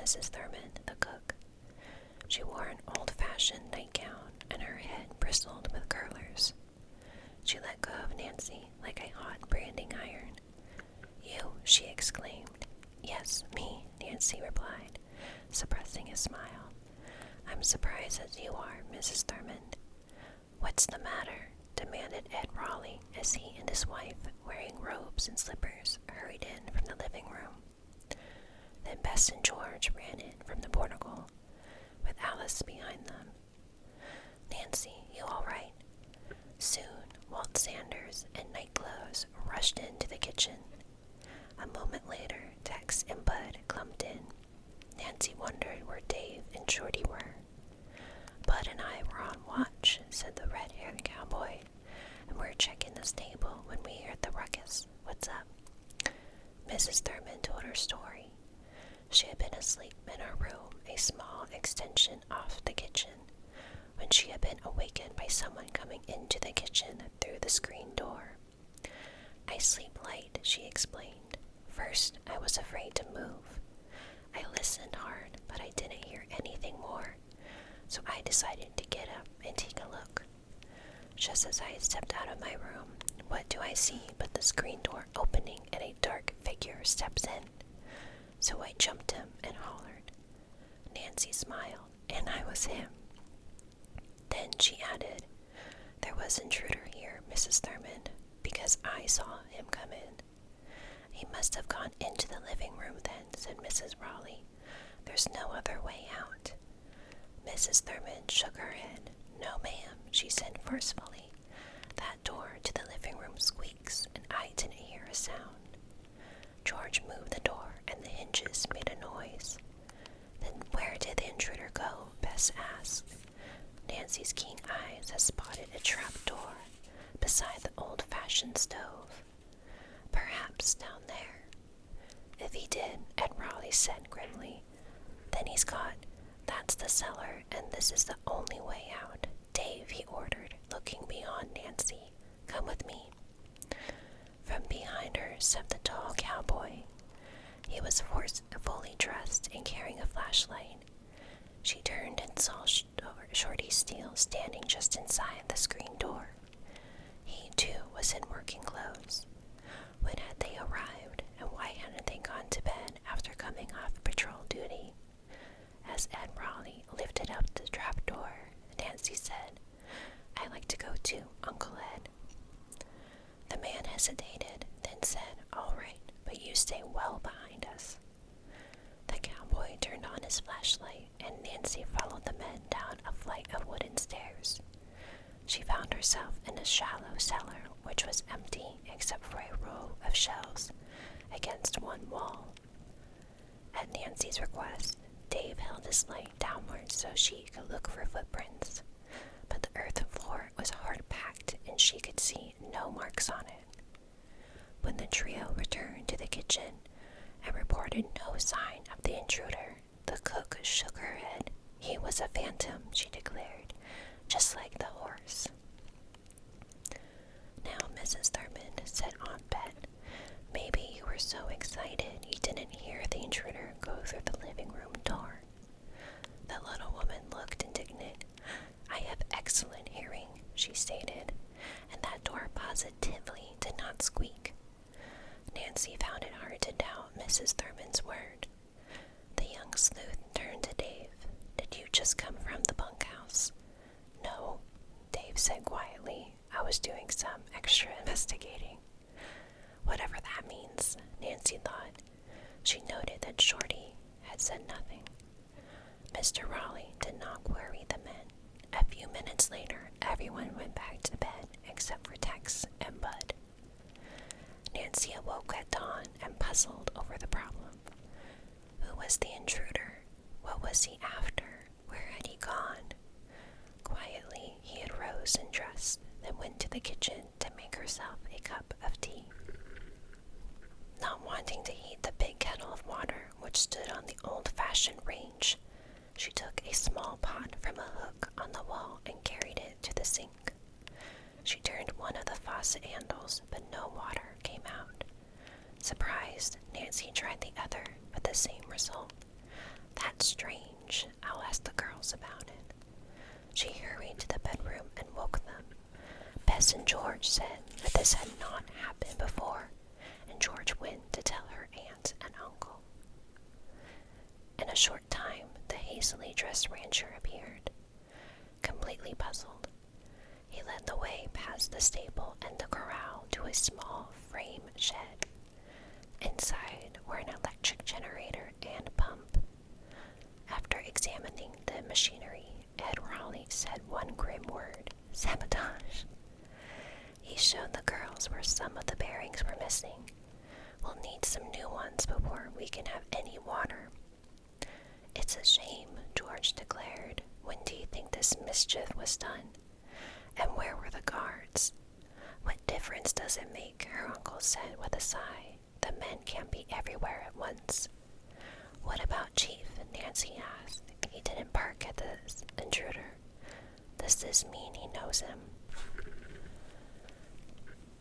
Mrs. Thurman, the cook. She wore an old-fashioned nightgown, and her head bristled with curlers. She let go of Nancy like a hot branding iron. "You," she exclaimed. "Yes, me," Nancy replied, suppressing a smile. "I'm surprised as you are, Mrs. Thurman." "What's the matter?" demanded Ed Raleigh as he and his wife, wearing robes and slippers, hurried in from the living room. Then Bess and George ran in from the portico, with Alice behind them. "Nancy, you all right?" Soon, Walt Sanders, in nightclothes, rushed into the kitchen. A moment later, Tex and Bud clumped in. Nancy wondered where Dave and Shorty were. "Bud and I were on watch," said the red-haired cowboy, "and we're checking the stable when we heard the ruckus. What's up?" Mrs. Thurman told her story. She had been asleep in her room, a small extension off the kitchen, when she had been awakened by someone coming into the kitchen through the screen door. "I sleep light," she explained. "First, I was afraid to move. I listened hard, but I didn't hear anything more, so I decided to get up and take a look. Just as I stepped out of my room, what do I see but the screen door opening and a dark figure steps in. So I jumped him and hollered." Nancy smiled, "And I was him." Then she added, "There was an intruder here, Mrs. Thurman, because I saw him come in." "He must have gone into the living room then," said Mrs. Raleigh. "There's no other way out." Mrs. Thurman shook her head. "No, ma'am," she said forcefully. "That door to the living room squeaks, and I didn't hear a sound." George moved the door, and the hinges made a noise. "Then where did the intruder go?" Bess asked. Nancy's keen eyes had spotted a trap door beside the old-fashioned stove. "Perhaps down there." "If he did," Ed Raleigh said grimly, "then he's caught. That's the cellar, and this is the only way out. Dave," he ordered, looking beyond Nancy, "come with me." From behind her stepped the tall cowboy. He was fully dressed and carrying a flashlight. She turned and saw Shorty Steele standing just inside the screen door. He, too, was in working clothes. When had they arrived, and why hadn't they gone to bed after coming off patrol duty? As Ed Raleigh lifted up the trapdoor, Nancy said, "I'd like to go too, Uncle Ed." The man hesitated, then said, "All right, but you stay well behind us." The cowboy turned on his flashlight, and Nancy followed the men down a flight of wooden stairs. She found herself in a shallow cellar which was empty except for a row of shelves against one wall. At Nancy's request, Dave held his light downward so she could look for footprints, but the earthen floor was hard-packed and she could see no marks on it. When the trio returned to the kitchen and reported no sign of the intruder, the cook shook her head. "He was a phantom," she declared, "just like the horse." "Now, Mrs. Thurman," said Aunt Bet, "maybe you were so excited you didn't hear the intruder go through the living room door." The little woman looked indignant. "I have excellent hearing," she stated, "and that door positively did not squeak." Nancy found it hard to doubt Mrs. Thurman's word. The young sleuth turned to Dave. "Did you just come from the bunkhouse?" "No," Dave said quietly. "I was doing some extra investigating." Whatever that means, Nancy thought. She noted that Shorty had said nothing. Mr. Raleigh did not worry the men. A few minutes later, everyone went back to bed except for Tex and Bud. Nancy awoke at dawn and puzzled over the problem. Who was the intruder? What was he after? Where had he gone? Quietly, he had rose and dressed, then went to the kitchen to make herself a cup of tea. Not wanting to heat the big kettle of water which stood on the old-fashioned range, she took a small pot from a hook on the wall and carried it to the sink. She turned one of the faucet handles, but no water came out. Surprised, Nancy tried the other, with the same result. That's strange. I'll ask the girls about it. She hurried to the bedroom and woke them. Bess and George said that this had not happened before, and George went to tell her aunt and uncle. In a short time, the hazily dressed rancher appeared, completely puzzled. He led the way past the stable and the corral to a small frame shed. Inside were an electric generator and pump. After examining the machinery, Ed Raleigh said one grim word: sabotage. He showed the girls where some of the bearings were missing. We'll need some new ones before we can have any water. It's a shame, George declared. When do you think this mischief was done? And where were the guards? What difference does it make? Her uncle said with a sigh. The men can't be everywhere at once. What about Chief? Nancy asked. He didn't bark at the intruder. Does this mean he knows him?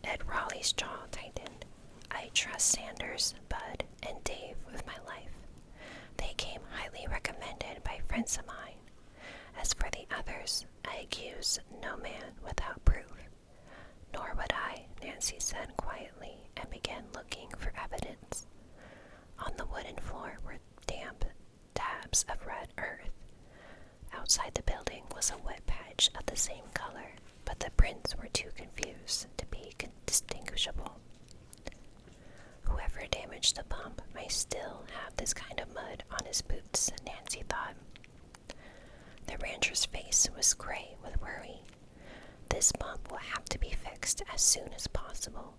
Ed Raleigh's jaw tightened. I trust Sanders, Bud, and Dave with my life. They came highly recommended by friends of mine. As for the others, I accuse no man without proof. Nor would I, Nancy said quietly, and began looking for evidence. On the wooden floor were damp dabs of red earth. Outside the building was a wet patch of the same color, but the prints were too confused to be distinguishable. Whoever damaged the pump may still have this kind of mud on his boots, Nancy thought. The rancher's face was gray with worry. This pump will have to be fixed as soon as possible.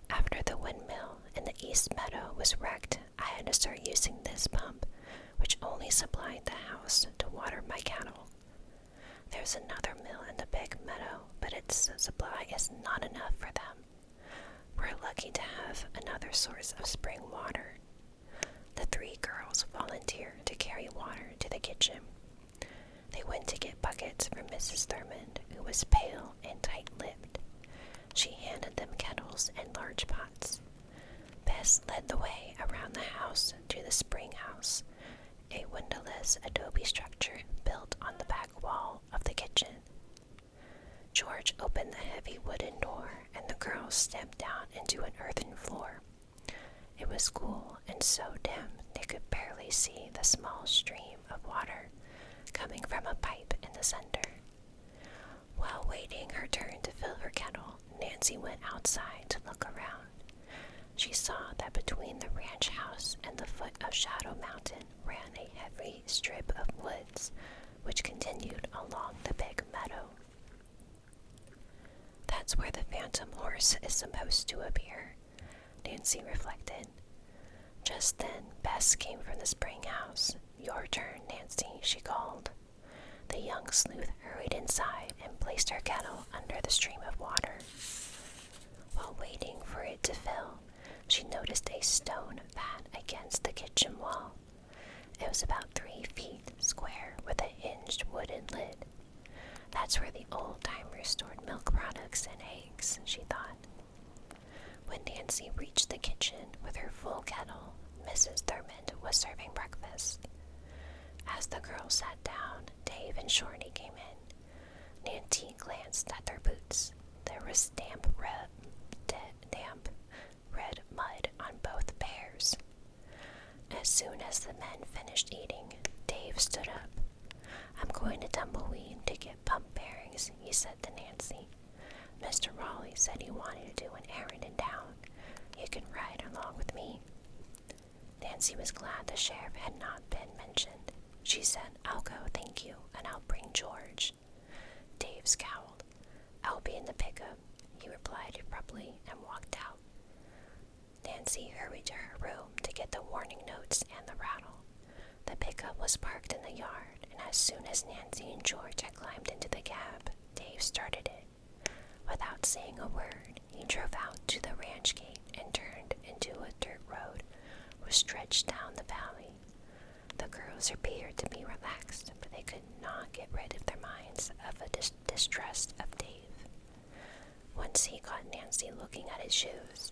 After the windmill in the East Meadow was wrecked, I had to start using this pump, which only supplied the house to water my cattle. There's another mill in the big meadow, but its supply is not enough for them. We're lucky to have another source of spring water. The three girls volunteered to carry water to the kitchen. They went to get buckets from Mrs. Thurmond, who was pale and tight-lipped. She handed them kettles and large pots. Bess led the way around the house to the spring house, a windowless adobe structure built on the back wall of the kitchen. George opened the heavy wooden door, and the girls stepped down into an earthen floor. It was cool and so dim they could barely see the small stream of water coming from a pipe in the center. While waiting her turn to fill her kettle, Nancy went outside to look around. She saw that between the ranch house and the foot of Shadow Mountain ran a heavy strip of woods, which continued along the big meadow. That's where the phantom horse is supposed to appear, Nancy reflected. Just then, Bess came from the spring house. Your turn, Nancy, she called. The young sleuth hurried inside and placed her kettle under the stream of water. While waiting for it to fill, she noticed a stone vat against the kitchen wall. It was about 3 feet square with a hinged wooden lid. That's where the old-timers stored milk products and eggs, she thought. When Nancy reached the kitchen with her full kettle, Mrs. Thurmond was serving breakfast. As the girls sat down, Dave and Shorty came in. Nancy glanced at their boots. There was damp red mud on both pairs. As soon as the men finished eating, Dave stood up. I'm going to Tumbleweed to get pump bearings, he said to Nancy. Mr. Raleigh said he wanted to do an errand in town. You can ride along with me. Nancy was glad the sheriff had not been mentioned. She said, I'll go, thank you, and I'll bring George. Dave scowled. I'll be in the pickup, he replied abruptly and walked out. Nancy hurried to her room to get the warning notes and the rattle. The pickup was parked in the yard, and as soon as Nancy and George had climbed into the cab, Dave started it. Without saying a word, he drove out to the ranch gate and turned into a dirt road which stretched down the valley. The girls appeared to be relaxed, but they could not get rid of their minds of a distrust of Dave. Once he caught Nancy looking at his shoes.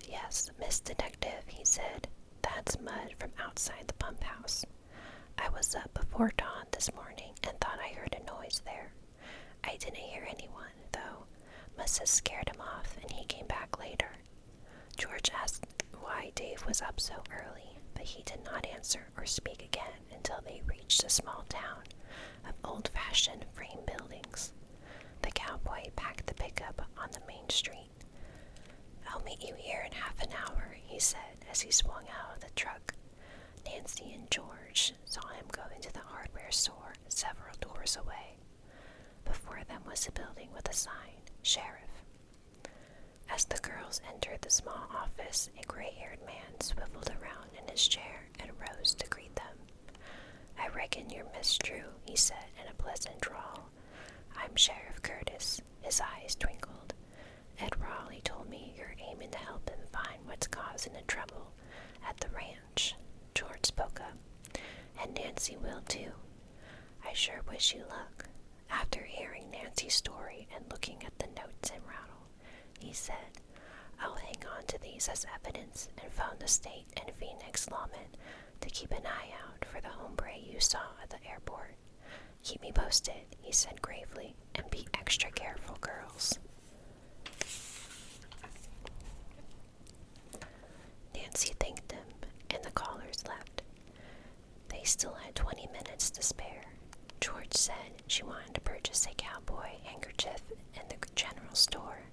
Yes, Miss Detective, he said, that Dad's mud from outside the pump house. I was up before dawn this morning and thought I heard a noise there. I didn't hear anyone, though. Must have scared him off, and he came back later. George asked why Dave was up so early, but he did not answer or speak again until they reached a small town of old-fashioned frame buildings. The cowboy packed the pickup on the main street. "I'll meet you here in half an hour," he said as he swung out of the truck. Nancy and George saw him go into the hardware store several doors away. Before them was a building with a sign, Sheriff. As the girls entered the small office, a gray-haired man swiveled around in his chair and rose to greet them. "I reckon you're Miss Drew," he said in a pleasant drawl. "I'm Sheriff Curtis." His eyes twinkled. "Ed Raleigh told me you're aiming to help him find what's causing the trouble at the ranch." George spoke up. "And Nancy will too. I sure wish you luck." After hearing Nancy's story and looking at the notes in Rattle, he said, "I'll hang on to these as evidence and phone the state and Phoenix lawmen to keep an eye out for the hombre you saw at the airport. Keep me posted," he said gravely, "and be extra careful, girls." Nancy thanked him, and the callers left. They still had 20 minutes to spare. George said she wanted to purchase a cowboy handkerchief in the general store,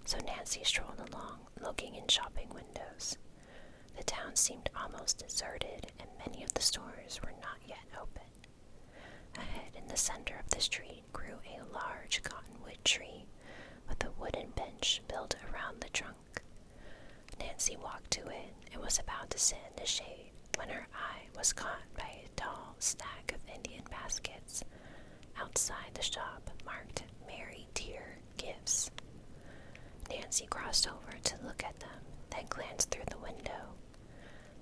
so Nancy strolled along, looking in shopping windows. The town seemed almost deserted, and many of the stores were not yet open. Ahead in the center of the street grew a large cottonwood tree with a wooden bench built around the trunk. Nancy walked to it and was about to sit in the shade when her eye was caught by a tall stack of Indian baskets outside the shop marked "Mary Dear Gifts." Nancy crossed over to look at them, then glanced through the window.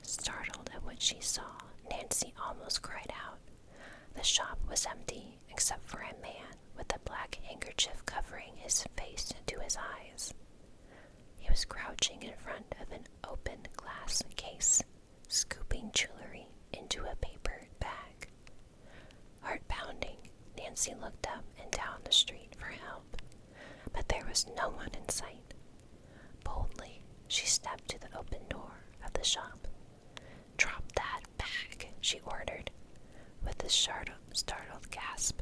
Startled at what she saw, Nancy almost cried out. The shop was empty except for a man with a black handkerchief covering his face to his eyes. He was crouching in front of an open glass case, scooping jewelry into a paper bag. Heart pounding, Nancy looked up and down the street for help, but there was no one in sight. Boldly, she stepped to the open door of the shop. "Drop that bag," she ordered. With a startled gasp,